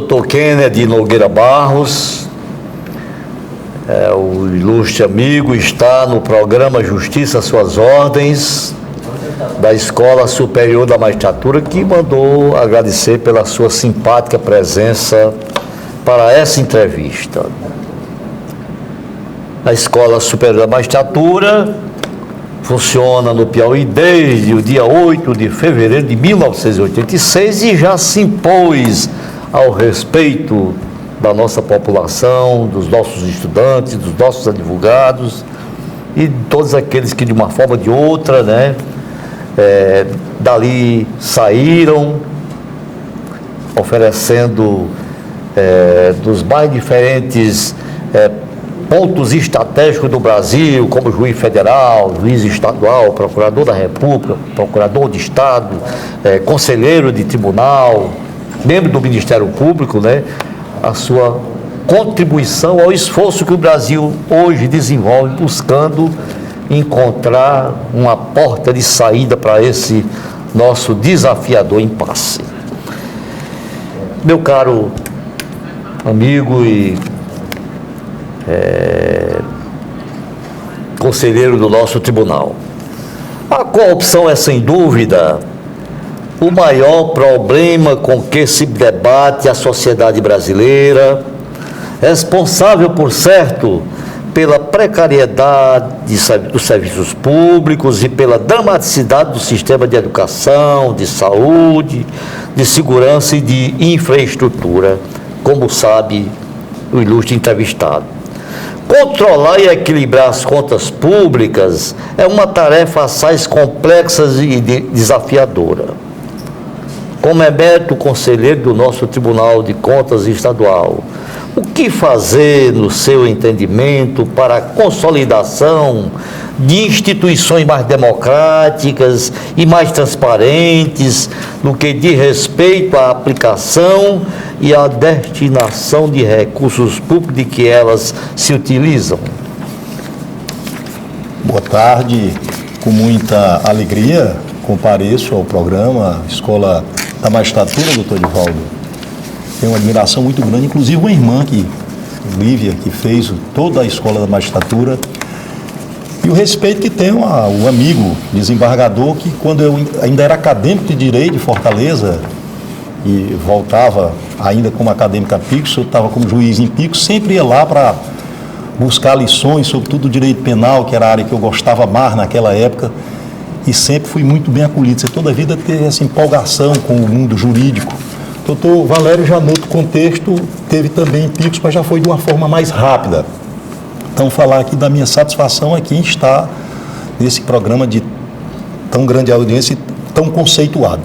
Dr. Kennedy Nogueira Barros, o ilustre amigo, está no programa Justiça às Suas Ordens, da Escola Superior da Magistratura, que mandou agradecer pela sua simpática presença para essa entrevista. A Escola Superior da Magistratura funciona no Piauí desde o dia 8 de fevereiro de 1986 e já se impôs ao respeito da nossa população, dos nossos estudantes, dos nossos advogados e de todos aqueles que de uma forma ou de outra, dali saíram, oferecendo dos mais diferentes pontos estratégicos do Brasil, como juiz federal, juiz estadual, procurador da República, procurador de Estado, conselheiro de tribunal, membro do Ministério Público, a sua contribuição ao esforço que o Brasil hoje desenvolve, buscando encontrar uma porta de saída para esse nosso desafiador impasse. Meu caro amigo e conselheiro do nosso tribunal, a corrupção é sem dúvida o maior problema com que se debate a sociedade brasileira, responsável, por certo, pela precariedade dos serviços públicos e pela dramaticidade do sistema de educação, de saúde, de segurança e de infraestrutura, como sabe o ilustre entrevistado. Controlar e equilibrar as contas públicas é uma tarefa assaz complexa e desafiadora. Como emérito conselheiro do nosso Tribunal de Contas Estadual, o que fazer, no seu entendimento, para a consolidação de instituições mais democráticas e mais transparentes no que diz respeito à aplicação e à destinação de recursos públicos de que elas se utilizam? Boa tarde, com muita alegria compareço ao programa Escola da Magistratura, doutor Edivaldo. Tenho uma admiração muito grande, inclusive uma irmã, Lívia, que fez toda a Escola da Magistratura, e o respeito que tenho ao amigo desembargador, que quando eu ainda era acadêmico de Direito de Fortaleza, e voltava ainda como acadêmico a Picos, eu estava como juiz em Picos, sempre ia lá para buscar lições, sobretudo o direito penal, que era a área que eu gostava mais naquela época, e sempre fui muito bem acolhido. Você toda a vida teve essa empolgação com o mundo jurídico. Doutor Valério, já no outro contexto, teve também em Picos, mas já foi de uma forma mais rápida. Então, falar aqui da minha satisfação aqui em estar nesse programa de tão grande audiência e tão conceituado.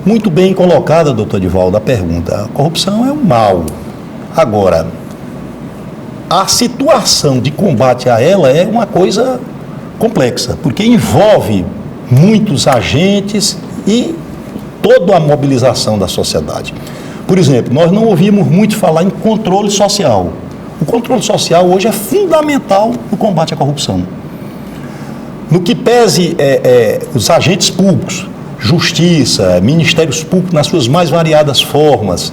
Muito bem colocada, doutor Edivaldo, a pergunta. A corrupção é um mal. Agora, a situação de combate a ela é uma coisa complexa, porque envolve muitos agentes e toda a mobilização da sociedade. Por exemplo, nós não ouvimos muito falar em controle social. O controle social hoje é fundamental no combate à corrupção. No que pese os agentes públicos, justiça, ministérios públicos nas suas mais variadas formas,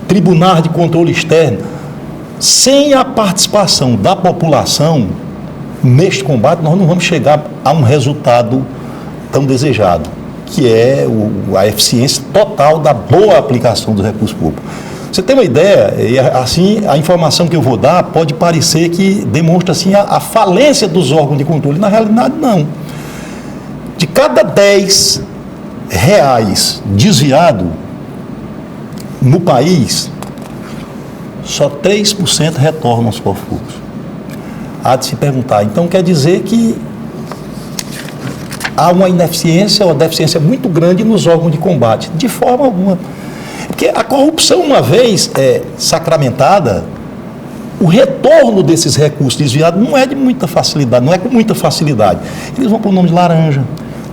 tribunais de controle externo, sem a participação da população neste combate, nós não vamos chegar a um resultado tão desejado, que é a eficiência total da boa aplicação do recurso público. Você tem uma ideia, e assim, a informação que eu vou dar pode parecer que demonstra assim, a falência dos órgãos de controle. Na realidade, não. De cada R$10 desviado no país, só 3% retornam aos cofres públicos. Há de se perguntar, então quer dizer que há uma ineficiência, uma deficiência muito grande nos órgãos de combate, de forma alguma. Porque a corrupção, uma vez sacramentada, o retorno desses recursos desviados não é de muita facilidade, não é com muita facilidade. Eles vão para o nome de laranja,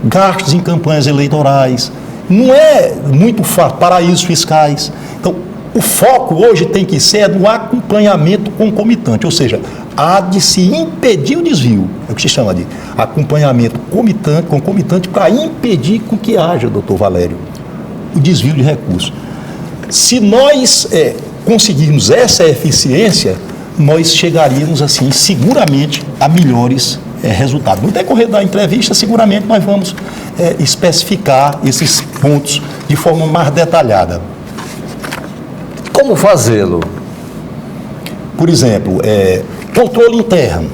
gastos em campanhas eleitorais, não é muito fácil, paraísos fiscais. Então, o foco hoje tem que ser no acompanhamento concomitante, ou seja, há de se impedir o desvio, é o que se chama de acompanhamento concomitante para impedir com que haja, doutor Valério, o desvio de recursos. Se nós conseguirmos essa eficiência, nós chegaríamos, assim, seguramente a melhores resultados. No decorrer da entrevista, seguramente nós vamos especificar esses pontos de forma mais detalhada. Como fazê-lo? Por exemplo, controle interno.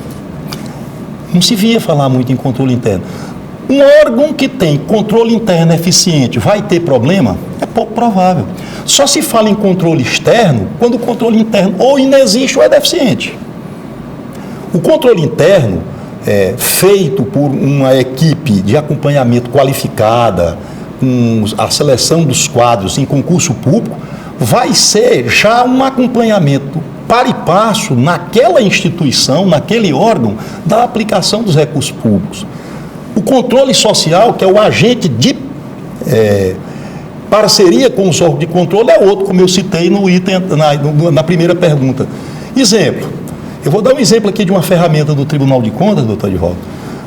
Não se via falar muito em controle interno. Um órgão que tem controle interno eficiente vai ter problema? É pouco provável. Só se fala em controle externo quando o controle interno ou inexiste ou é deficiente. O controle interno, feito por uma equipe de acompanhamento qualificada, com a seleção dos quadros em concurso público, vai ser já um acompanhamento para e passo naquela instituição, naquele órgão, da aplicação dos recursos públicos. O controle social, que é o agente de parceria com os órgãos de controle, é outro, como eu citei no item, na primeira pergunta. Exemplo, eu vou dar um exemplo aqui de uma ferramenta do Tribunal de Contas, doutor Edivaldo,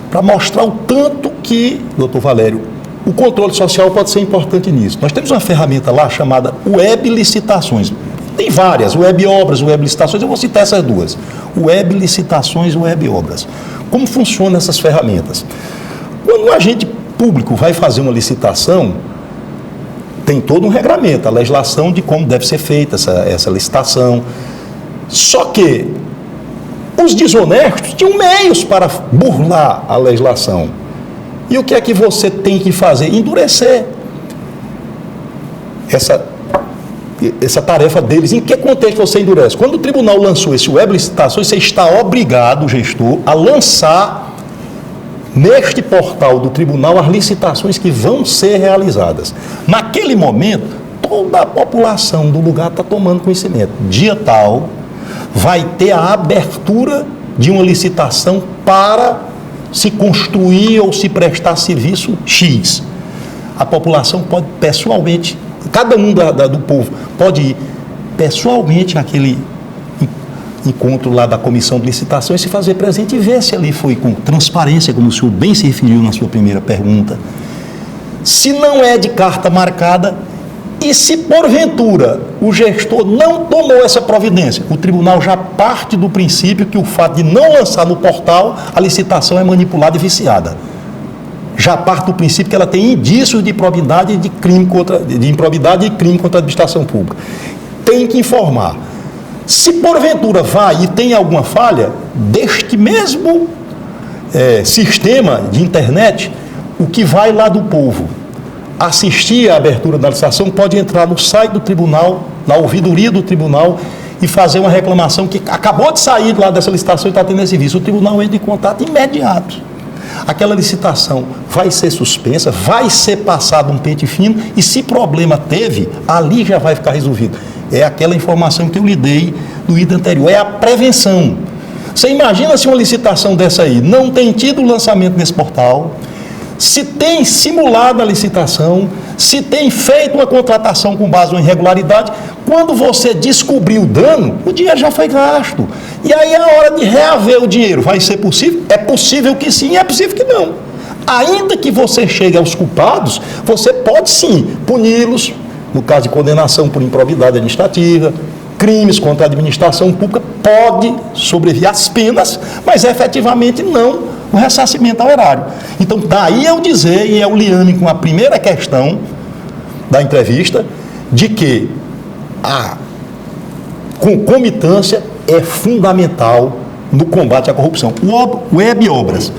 para mostrar o tanto que, doutor Valério, o controle social pode ser importante nisso. Nós temos uma ferramenta lá chamada Web Licitações. Tem várias, Web Obras, Web Licitações, eu vou citar essas duas. Web Licitações e Web Obras. Como funcionam essas ferramentas? Quando um agente público vai fazer uma licitação, tem todo um regramento, a legislação de como deve ser feita essa licitação. Só que os desonestos tinham meios para burlar a legislação. E o que é que você tem que fazer? Endurecer essa tarefa deles. Em que contexto você endurece? Quando o tribunal lançou esse Web Licitações, você está obrigado, o gestor, a lançar neste portal do tribunal as licitações que vão ser realizadas. Naquele momento, toda a população do lugar está tomando conhecimento. Dia tal, vai ter a abertura de uma licitação para se construir ou se prestar serviço X. A população pode pessoalmente, cada um do povo pode ir pessoalmente àquele encontro lá da comissão de licitação e se fazer presente e ver se ali foi com transparência, como o senhor bem se referiu na sua primeira pergunta. Se não é de carta marcada, e se porventura o gestor não tomou essa providência, o tribunal já parte do princípio que o fato de não lançar no portal, a licitação é manipulada e viciada. Já parte do princípio que ela tem indícios de improbidade e de crime contra a administração pública. Tem que informar. Se porventura vai e tem alguma falha, deste mesmo sistema de internet, o que vai lá do povo assistir à abertura da licitação pode entrar no site do tribunal, na ouvidoria do tribunal e fazer uma reclamação que acabou de sair lá dessa licitação e está tendo esse vício. O tribunal entra em contato imediato. Aquela licitação vai ser suspensa, vai ser passado um pente fino e se problema teve, ali já vai ficar resolvido. É aquela informação que eu lhe dei no item anterior, é a prevenção. Você imagina se uma licitação dessa aí não tem tido lançamento nesse portal, se tem simulado a licitação, se tem feito uma contratação com base em irregularidade, quando você descobrir o dano, o dinheiro já foi gasto. E aí é a hora de reaver o dinheiro. Vai ser possível? É possível que sim, é possível que não. Ainda que você chegue aos culpados, você pode sim puni-los, no caso de condenação por improbidade administrativa, crimes contra a administração pública, pode sobreviver às penas, mas efetivamente não o ressarcimento ao erário. Então, daí eu dizer, e é o liame com a primeira questão da entrevista, de que a concomitância é fundamental no combate à corrupção. O Web Obras.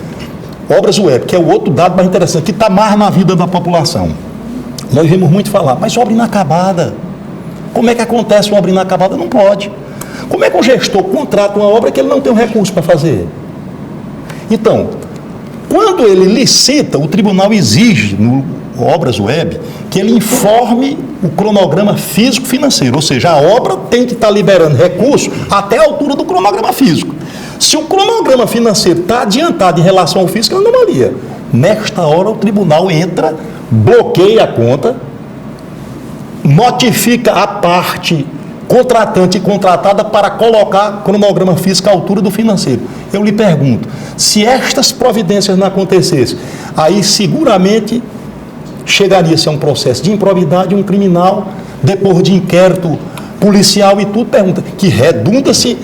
Obras Web, que é o outro dado mais interessante, que está mais na vida da população. Nós vemos muito falar, mas obra inacabada. Como é que acontece uma obra inacabada? Não pode. Como é que o gestor contrata uma obra que ele não tem um recurso para fazer? Então, quando ele licita, o tribunal exige, no Obras Web, que ele informe o cronograma físico-financeiro, ou seja, a obra tem que estar liberando recursos até a altura do cronograma físico. Se o cronograma financeiro está adiantado em relação ao físico, é uma anomalia. Nesta hora, o tribunal entra, bloqueia a conta, notifica a parte contratante e contratada para colocar cronograma físico à altura do financeiro. Eu lhe pergunto, se estas providências não acontecessem, aí seguramente chegaria-se a um processo de improbidade, um criminal depois de inquérito policial e tudo, pergunta, que redunda-se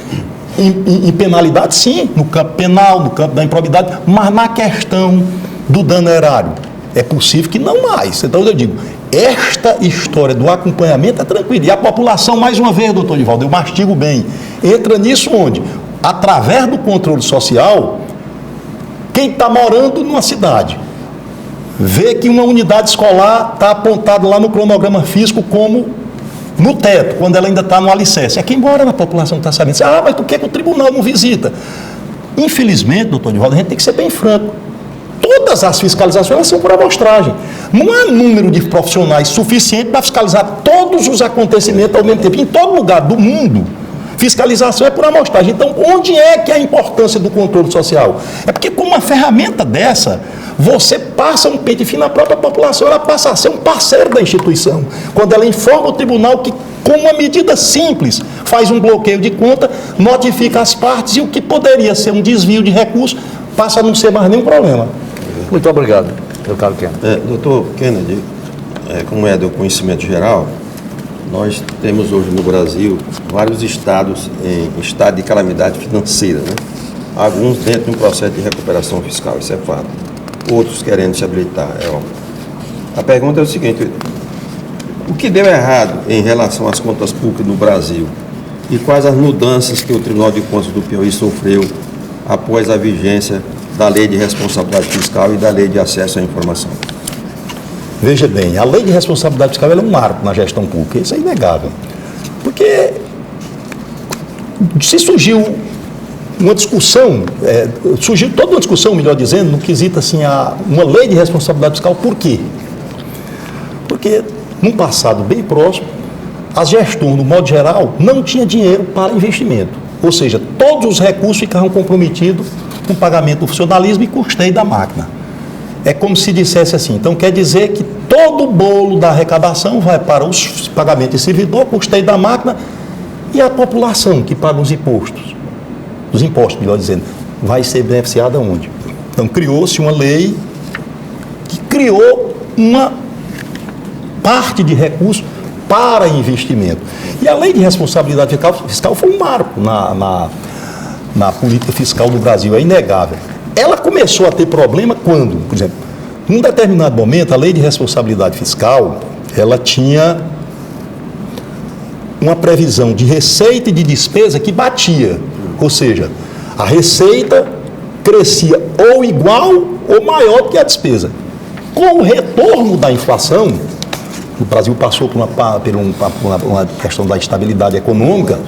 em penalidade, sim, no campo penal, no campo da improbidade, mas na questão do dano erário, é possível que não mais. Então eu digo, esta história do acompanhamento é tranquila. E a população, mais uma vez, doutor Divaldo, eu mastigo bem, entra nisso onde? Através do controle social, quem está morando numa cidade, vê que uma unidade escolar está apontada lá no cronograma físico como no teto, quando ela ainda está no alicerce. É quem mora na população que está sabendo. Mas por que o tribunal não visita? Infelizmente, doutor Divaldo, a gente tem que ser bem franco. Todas as fiscalizações elas são por amostragem. Não há número de profissionais suficiente para fiscalizar todos os acontecimentos ao mesmo tempo. Em todo lugar do mundo, fiscalização é por amostragem. Então, onde é que é a importância do controle social? É porque com uma ferramenta dessa, você passa um pente fino na própria população, ela passa a ser um parceiro da instituição. Quando ela informa o tribunal que, com uma medida simples, faz um bloqueio de conta, notifica as partes e o que poderia ser um desvio de recursos passa a não ser mais nenhum problema. Muito obrigado, meu caro Kennedy. Doutor Kennedy, como é do conhecimento geral, nós temos hoje no Brasil vários estados em estado de calamidade financeira, né? Alguns dentro de um processo de recuperação fiscal, isso é fato. Outros querendo se habilitar, é óbvio. A pergunta é o seguinte: o que deu errado em relação às contas públicas no Brasil e quais as mudanças que o Tribunal de Contas do Piauí sofreu após a vigência da Lei de Responsabilidade Fiscal e da Lei de Acesso à Informação? Veja bem, a Lei de Responsabilidade Fiscal é um marco na gestão pública, isso é inegável. Porque se surgiu uma discussão, surgiu toda uma discussão, melhor dizendo, no quesito assim, uma lei de responsabilidade fiscal, por quê? Porque, num passado bem próximo, as gestões, no modo geral, não tinham dinheiro para investimento. Ou seja, todos os recursos ficavam comprometidos com o pagamento do funcionalismo e custeio da máquina. É como se dissesse assim, então quer dizer que todo o bolo da arrecadação vai para os pagamentos de servidor, custeio da máquina, e a população que paga os impostos, melhor dizendo, vai ser beneficiada onde? Então criou-se uma lei que criou uma parte de recursos para investimento. E a Lei de Responsabilidade Fiscal foi um marco na política fiscal do Brasil, é inegável. Ela começou a ter problema quando, por exemplo, num determinado momento, a Lei de Responsabilidade Fiscal, ela tinha uma previsão de receita e de despesa que batia. Ou seja, a receita crescia ou igual ou maior do que a despesa. Com o retorno da inflação, o Brasil passou por uma questão da estabilidade econômica,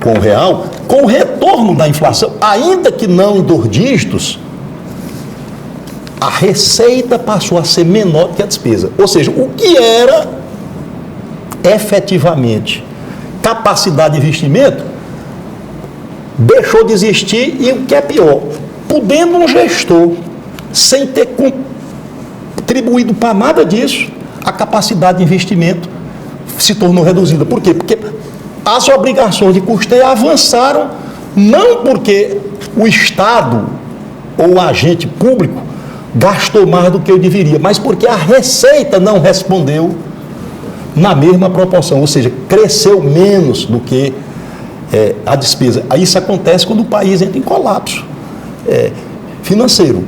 com o real, com o retorno da inflação, ainda que não em 2 dígitos, a receita passou a ser menor do que a despesa. Ou seja, o que era efetivamente capacidade de investimento deixou de existir e o que é pior, podendo um gestor, sem ter contribuído para nada disso, a capacidade de investimento se tornou reduzida. Por quê? Porque as obrigações de custeio avançaram, não porque o Estado ou o agente público gastou mais do que eu deveria, mas porque a receita não respondeu na mesma proporção, ou seja, cresceu menos do que a despesa. Aí isso acontece quando o país entra em colapso financeiro.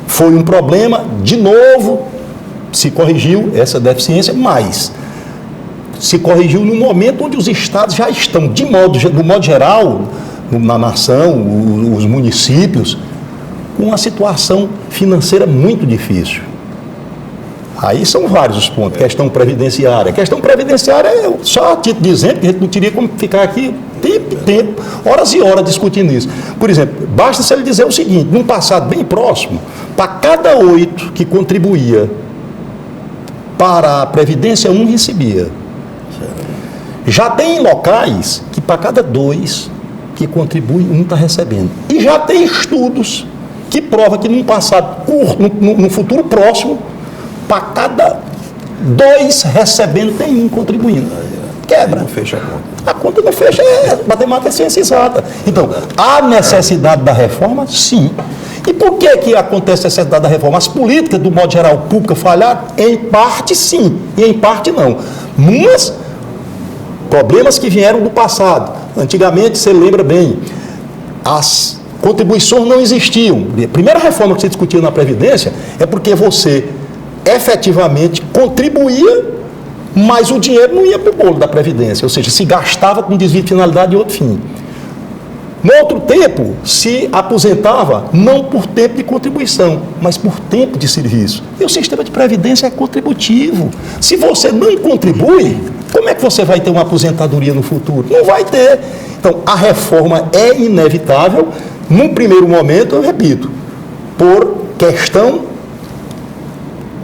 Foi um problema, de novo, se corrigiu essa deficiência, mas se corrigiu no momento onde os estados já estão, do modo geral, na nação, os municípios, com uma situação financeira muito difícil. Aí são vários os pontos. Questão previdenciária. Questão previdenciária é só a título de exemplo, que a gente não teria como ficar aqui tempo, horas e horas discutindo isso. Por exemplo, basta se ele dizer o seguinte: num passado bem próximo, para cada 8 que contribuía para a Previdência, 1 recebia. Já tem locais que para cada 2 que contribuem, 1 está recebendo. E já tem estudos que provam que num passado curto, no futuro próximo, para cada 2 recebendo, tem 1 contribuindo. Quebra. Não fecha a conta. A conta não fecha, matemática é ciência exata. Então, há necessidade da reforma? Sim. E por que acontece a necessidade da reforma? As políticas, do modo geral, públicas falharam? Em parte sim, e em parte não. Problemas que vieram do passado. Antigamente, você lembra bem, as contribuições não existiam. A primeira reforma que você discutia na Previdência é porque você efetivamente contribuía, mas o dinheiro não ia para o bolo da Previdência, ou seja, se gastava com desvio de finalidade e outro fim. No outro tempo, se aposentava não por tempo de contribuição, mas por tempo de serviço. E o sistema de previdência é contributivo. Se você não contribui, como é que você vai ter uma aposentadoria no futuro? Não vai ter. Então, a reforma é inevitável. Num primeiro momento, eu repito, por questão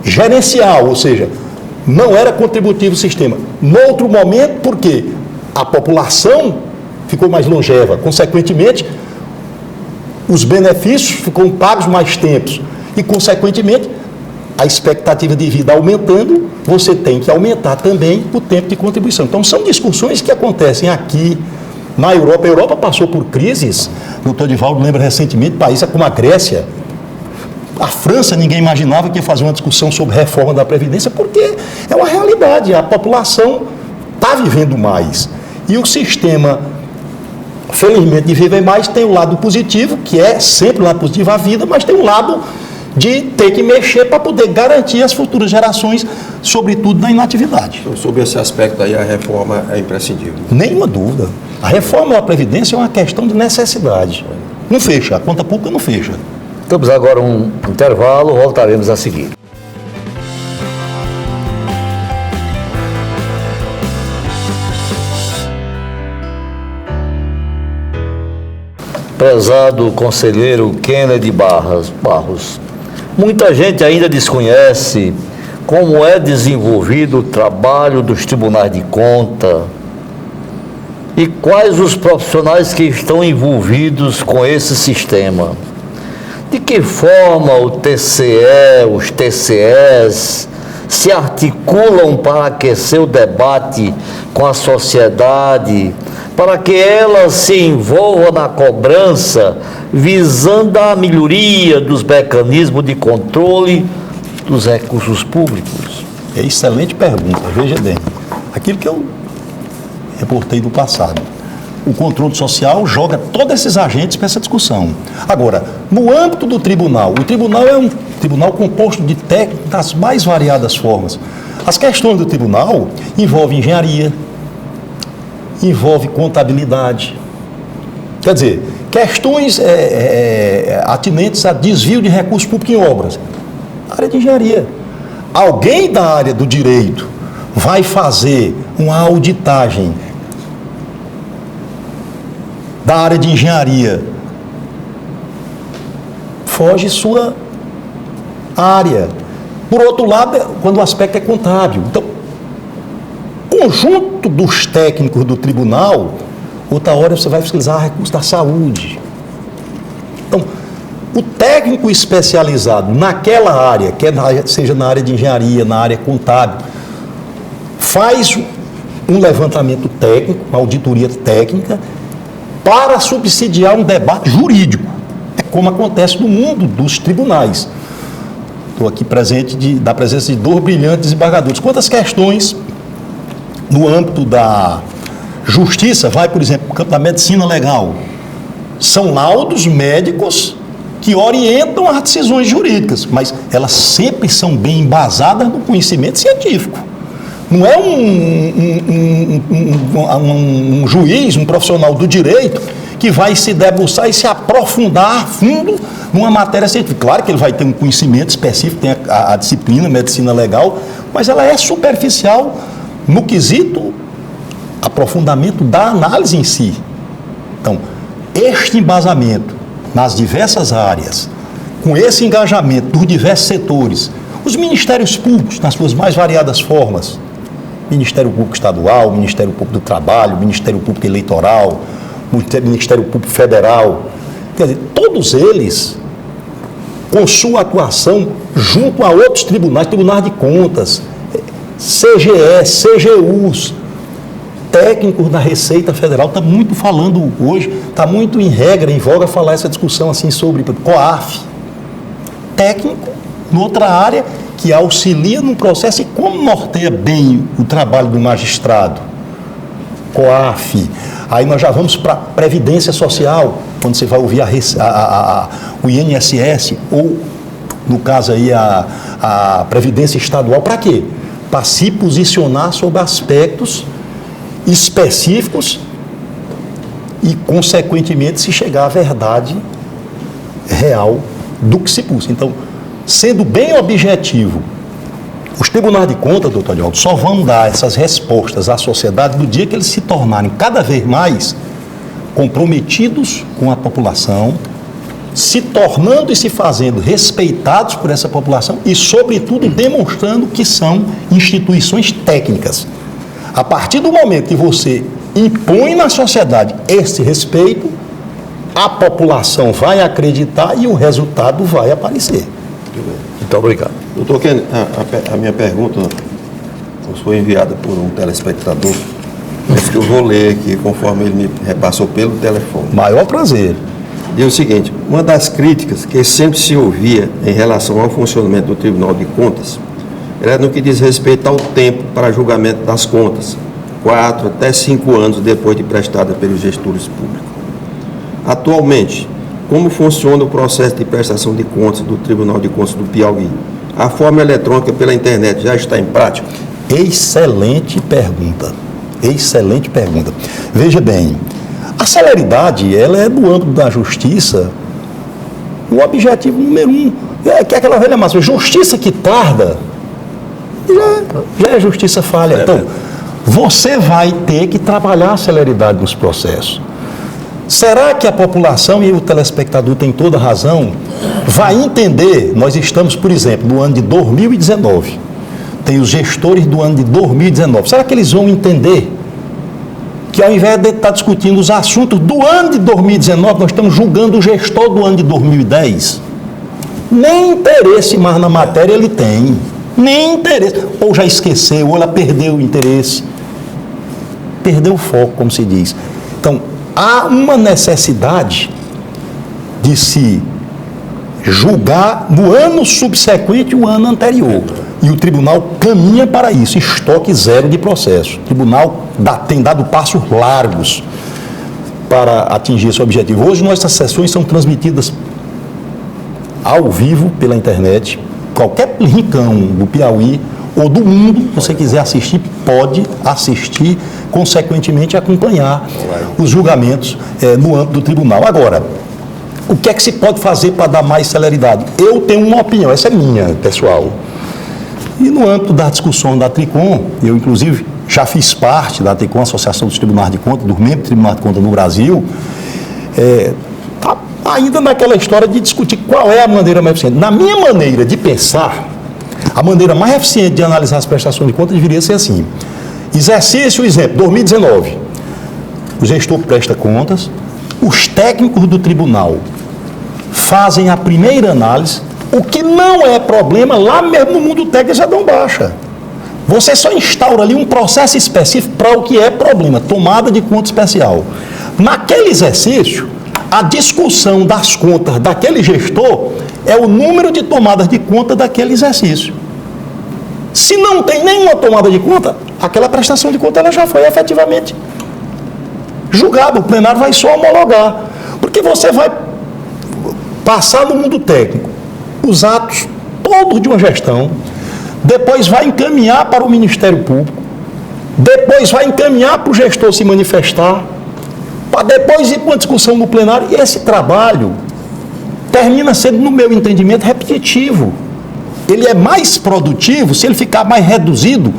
gerencial, ou seja, não era contributivo o sistema. No outro momento, por quê? A população ficou mais longeva, consequentemente, os benefícios ficam pagos mais tempos e, consequentemente, a expectativa de vida aumentando, você tem que aumentar também o tempo de contribuição. Então, são discussões que acontecem aqui, na Europa. A Europa passou por crises, o doutor Divaldo lembra recentemente, países como a Grécia, a França, ninguém imaginava que ia fazer uma discussão sobre reforma da Previdência, porque é uma realidade, a população está vivendo mais. E o sistema, felizmente, de viver mais tem o lado positivo, que é sempre o lado positivo a vida, mas tem um lado de ter que mexer para poder garantir as futuras gerações, sobretudo na inatividade. Então, sobre esse aspecto aí, a reforma é imprescindível. Nenhuma dúvida. A reforma da Previdência é uma questão de necessidade. Não fecha, a conta pública não fecha. Temos agora um intervalo, voltaremos a seguir. Prezado conselheiro Kennedy Barros, muita gente ainda desconhece como é desenvolvido o trabalho dos tribunais de conta e quais os profissionais que estão envolvidos com esse sistema. De que forma o TCE, os TCEs se articulam para aquecer o debate com a sociedade, para que ela se envolva na cobrança, visando a melhoria dos mecanismos de controle dos recursos públicos? É excelente pergunta. Veja bem, aquilo que eu reportei do passado. O controle social joga todos esses agentes para essa discussão. Agora, no âmbito do tribunal, o tribunal é um tribunal composto de técnicos das mais variadas formas. As questões do tribunal envolvem engenharia, envolve contabilidade. Quer dizer, questões atinentes a desvio de recursos públicos em obras. Área de engenharia. Alguém da área do direito vai fazer uma auditagem da área de engenharia, foge sua área. Por outro lado, quando o aspecto é contábil. Então, conjunto dos técnicos do tribunal, outra hora você vai fiscalizar recursos da saúde. Então, o técnico especializado naquela área, seja na área de engenharia, na área contábil, faz um levantamento técnico, uma auditoria técnica, para subsidiar um debate jurídico. É como acontece no mundo dos tribunais. Estou aqui da presença de dois brilhantes desembargadores. Quantas questões no âmbito da justiça, vai, por exemplo, para o campo da medicina legal, são laudos médicos que orientam as decisões jurídicas, mas elas sempre são bem embasadas no conhecimento científico. Não é um juiz, um profissional do direito que vai se debruçar e se aprofundar a fundo numa matéria científica. Claro que ele vai ter um conhecimento específico, tem a disciplina medicina legal, mas ela é superficial no quesito aprofundamento da análise em si. Então, este embasamento nas diversas áreas, com esse engajamento dos diversos setores, os ministérios públicos, nas suas mais variadas formas, Ministério Público Estadual, Ministério Público do Trabalho, Ministério Público Eleitoral, Ministério Público Federal, quer dizer, todos eles, com sua atuação junto a outros tribunais, tribunais de contas, CGE, CGUs, técnicos da Receita Federal, está muito falando hoje, está muito em regra, em voga falar essa discussão assim sobre COAF, técnico, noutra área, que auxilia no processo e como norteia bem o trabalho do magistrado, COAF. Aí nós já vamos para a Previdência Social, quando você vai ouvir o INSS, ou, no caso aí, a Previdência Estadual. Para quê? Para se posicionar sobre aspectos específicos e, consequentemente, se chegar à verdade real do que se busca. Então, sendo bem objetivo, os tribunais de contas, doutor Diogo, só vão dar essas respostas à sociedade no dia que eles se tornarem cada vez mais comprometidos com a população, se tornando e se fazendo respeitados por essa população e, sobretudo, demonstrando que são instituições técnicas. A partir do momento que você impõe na sociedade esse respeito, a população vai acreditar e o resultado vai aparecer. Muito obrigado. Doutor Kennedy, a minha pergunta foi enviada por um telespectador, mas que eu vou ler aqui conforme ele me repassou pelo telefone. Maior prazer. Diz o seguinte: uma das críticas que sempre se ouvia em relação ao funcionamento do Tribunal de Contas era no que diz respeito ao tempo para julgamento das contas, 4 até 5 anos depois de prestada pelos gestores públicos. Atualmente, como funciona o processo de prestação de contas do Tribunal de Contas do Piauí? A forma eletrônica pela internet já está em prática? Excelente pergunta. Excelente pergunta. Veja bem, a celeridade, ela é do âmbito da justiça o objetivo número 1. Que é aquela velha máxima, justiça que tarda, já é justiça falha. Então, você vai ter que trabalhar a celeridade nos processos. Será que a população e o telespectador tem toda a razão? Vai entender, nós estamos, por exemplo, no ano de 2019, tem os gestores do ano de 2019. Será que eles vão entender que ao invés de estar discutindo os assuntos do ano de 2019, nós estamos julgando o gestor do ano de 2010? Nem interesse mais na matéria ele tem. Nem interesse. Ou já esqueceu, ou ela perdeu o interesse. Perdeu o foco, como se diz. Então, há uma necessidade de se julgar no ano subsequente o ano anterior. E o tribunal caminha para isso, estoque zero de processo. O tribunal tem dado passos largos para atingir esse objetivo. Hoje, nossas sessões são transmitidas ao vivo pela internet. Qualquer rincão do Piauí ou do mundo, se você quiser assistir, pode assistir, consequentemente acompanhar os julgamentos no âmbito do tribunal. Agora, o que é que se pode fazer para dar mais celeridade? Eu tenho uma opinião, essa é minha, pessoal. E no âmbito da discussão da TRICOM, eu inclusive já fiz parte da TRICOM, Associação dos Tribunais de Contas, dos membros do Tribunal de Contas no Brasil, está ainda naquela história de discutir qual é a maneira mais eficiente. Na minha maneira de pensar, a maneira mais eficiente de analisar as prestações de contas deveria ser assim. Exercício, exemplo, 2019. O gestor presta contas, os técnicos do tribunal fazem a primeira análise, o que não é problema, lá mesmo no mundo técnico já dão baixa. Você só instaura ali um processo específico para o que é problema, tomada de conta especial. Naquele exercício, a discussão das contas daquele gestor é o número de tomadas de conta daquele exercício. Se não tem nenhuma tomada de conta, aquela prestação de conta ela já foi efetivamente julgada. O plenário vai só homologar. Porque você vai passar no mundo técnico os atos todos de uma gestão, depois vai encaminhar para o Ministério Público, depois vai encaminhar para o gestor se manifestar, para depois ir para uma discussão no plenário. E esse trabalho termina sendo, no meu entendimento, repetitivo. Ele é mais produtivo se ele ficar mais reduzido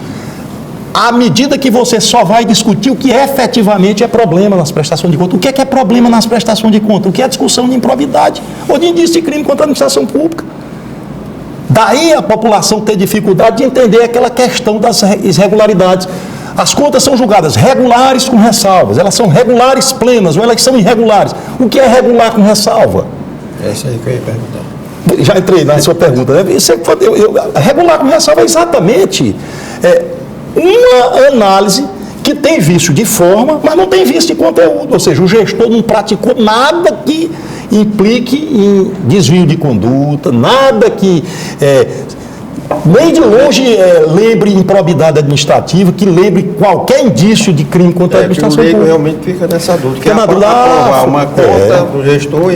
à medida que você só vai discutir o que efetivamente é problema nas prestações de conta. O que é problema nas prestações de conta? O que é discussão de improbidade ou de indício de crime contra a administração pública? Daí a população tem dificuldade de entender aquela questão das irregularidades. As contas são julgadas regulares com ressalvas, elas são regulares plenas ou elas são irregulares. O que é regular com ressalva? Essa aí que eu ia perguntar. Já entrei na sua pergunta, né? Regular com ressalva é exatamente uma análise que tem vício de forma, mas não tem vício de conteúdo. Ou seja, o gestor não praticou nada que implique em desvio de conduta, nada que nem de longe lembre improbidade administrativa, que lembre qualquer indício de crime contra a Que o administração leigo pública. realmente fica nessa dúvida, que Fica é na dúvida, aprovar uma conta do gestor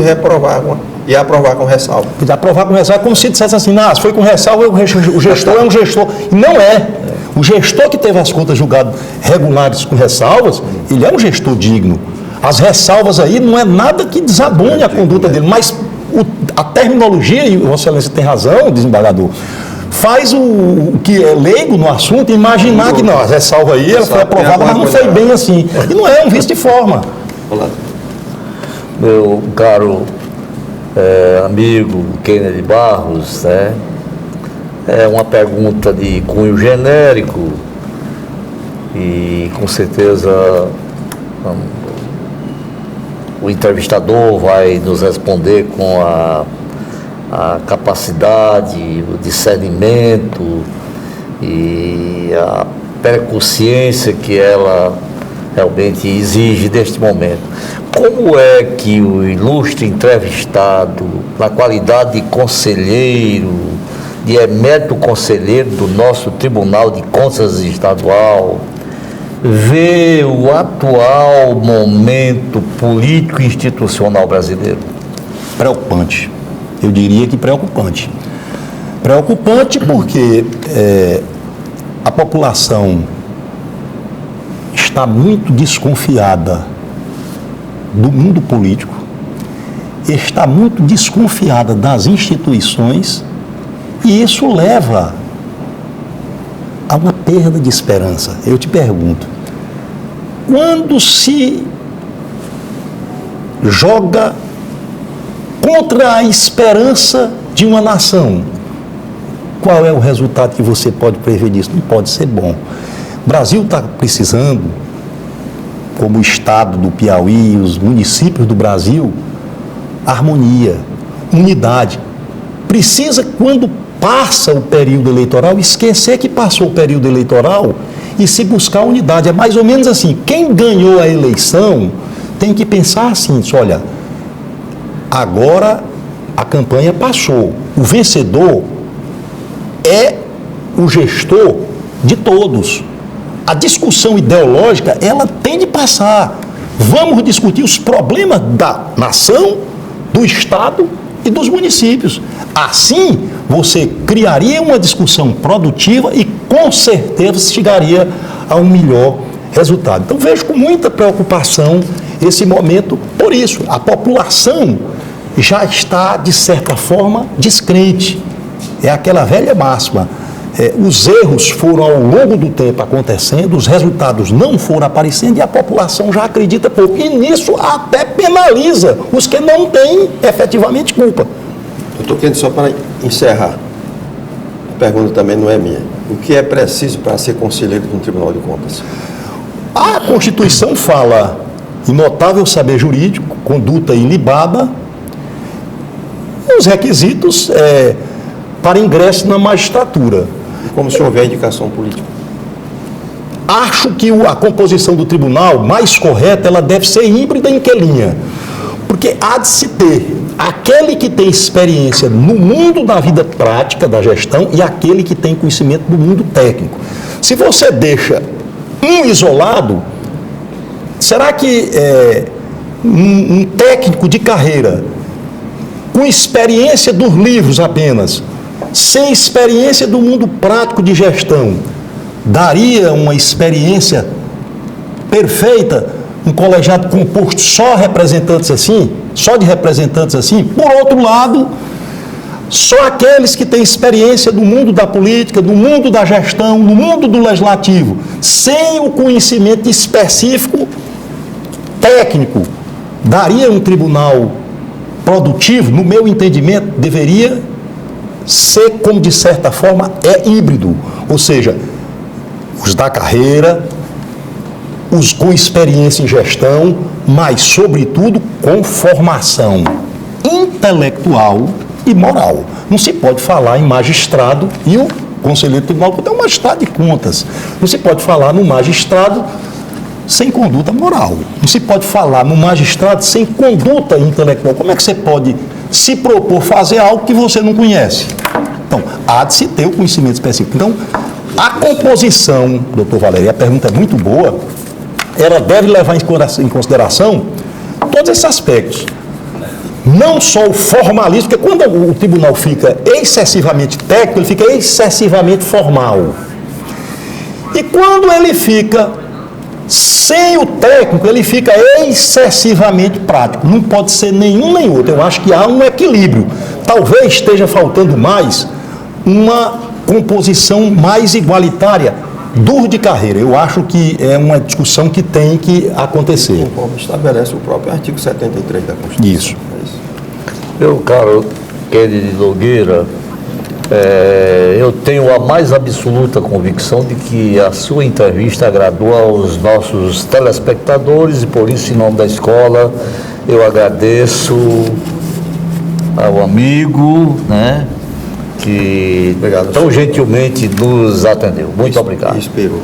e aprovar com ressalva. Aprovar com ressalva é como se dissesse assim, se foi com ressalva, o gestor é um gestor. E não é. O gestor que teve as contas julgadas regulares com ressalvas, ele é um gestor digno. As ressalvas aí não é nada que desabone a conduta dele, mas a terminologia, e Vossa Excelência tem razão, desembargador, faz o que é leigo no assunto imaginar que não, a ressalva aí ela foi aprovada, mas não foi bem assim. E não é um vício de forma. Olá. Meu caro amigo Kennedy Barros, né? É uma pergunta de cunho genérico e com certeza o entrevistador vai nos responder com a capacidade, o discernimento e a percussiência que ela realmente exige neste momento. Como é que o ilustre entrevistado, na qualidade de conselheiro, de emérito conselheiro do nosso Tribunal de Contas Estadual, vê o atual momento político e institucional brasileiro? Preocupante. Eu diria que preocupante. Preocupante porque a população está muito desconfiada do mundo político, está muito desconfiada das instituições, e isso leva a uma perda de esperança. Eu te pergunto, quando se joga contra a esperança de uma nação, qual é o resultado que você pode prever disso? Não pode ser bom. O Brasil está precisando, como o estado do Piauí, os municípios do Brasil, harmonia, unidade. Precisa, quando passa o período eleitoral, esquecer que passou o período eleitoral e se buscar unidade. É mais ou menos assim, quem ganhou a eleição tem que pensar assim, olha, agora a campanha passou, o vencedor é o gestor de todos. A discussão ideológica, ela tem de passar. Vamos discutir os problemas da nação, do Estado e dos municípios. Assim, você criaria uma discussão produtiva e, com certeza, chegaria a um melhor resultado. Então, vejo com muita preocupação esse momento. Por isso, a população já está, de certa forma, descrente. É aquela velha máxima. Os erros foram ao longo do tempo acontecendo, os resultados não foram aparecendo e a população já acredita pouco. E nisso até penaliza os que não têm efetivamente culpa. Doutor Kennedy, só para encerrar, a pergunta também não é minha. O que é preciso para ser conselheiro de um Tribunal de Contas? A Constituição fala em notável saber jurídico, conduta ilibada, os requisitos para ingresso na magistratura. E como se houver indicação política? Acho que a composição do tribunal mais correta, ela deve ser híbrida em que linha? Porque há de se ter aquele que tem experiência no mundo da vida prática, da gestão, e aquele que tem conhecimento do mundo técnico. Se você deixa um isolado, será que um técnico de carreira, com experiência dos livros apenas, sem experiência do mundo prático de gestão, daria uma experiência perfeita, um colegiado composto só representantes assim, só de representantes assim? Por outro lado, só aqueles que têm experiência do mundo da política, do mundo da gestão, do mundo do legislativo, sem o conhecimento específico técnico, daria um tribunal produtivo? No meu entendimento, deveria ser, como de certa forma, híbrido, ou seja, os da carreira, os com experiência em gestão, mas, sobretudo, com formação intelectual e moral. Não se pode falar em magistrado, e o conselheiro tribunal é um magistrado de contas. Não se pode falar no magistrado sem conduta moral. Não se pode falar no magistrado sem conduta intelectual. Como é que você pode se propor fazer algo que você não conhece? Então, há de se ter o conhecimento específico. Então, a composição, doutor Valério, a pergunta é muito boa, ela deve levar em consideração todos esses aspectos. Não só o formalismo, porque quando o tribunal fica excessivamente técnico, ele fica excessivamente formal. E quando ele fica sem o técnico, ele fica excessivamente prático. Não pode ser nenhum nem outro. Eu acho que há um equilíbrio. Talvez esteja faltando mais uma composição mais igualitária do de carreira. Eu acho que é uma discussão que tem que acontecer. Conforme estabelece o próprio artigo 73 da Constituição. Isso. É isso. Meu caro Kennedy Nogueira, eu tenho a mais absoluta convicção de que a sua entrevista agradou aos nossos telespectadores e por isso, em nome da escola, eu agradeço ao amigo, né, que Obrigado, tão senhor. gentilmente nos atendeu. Muito obrigado. Esperou.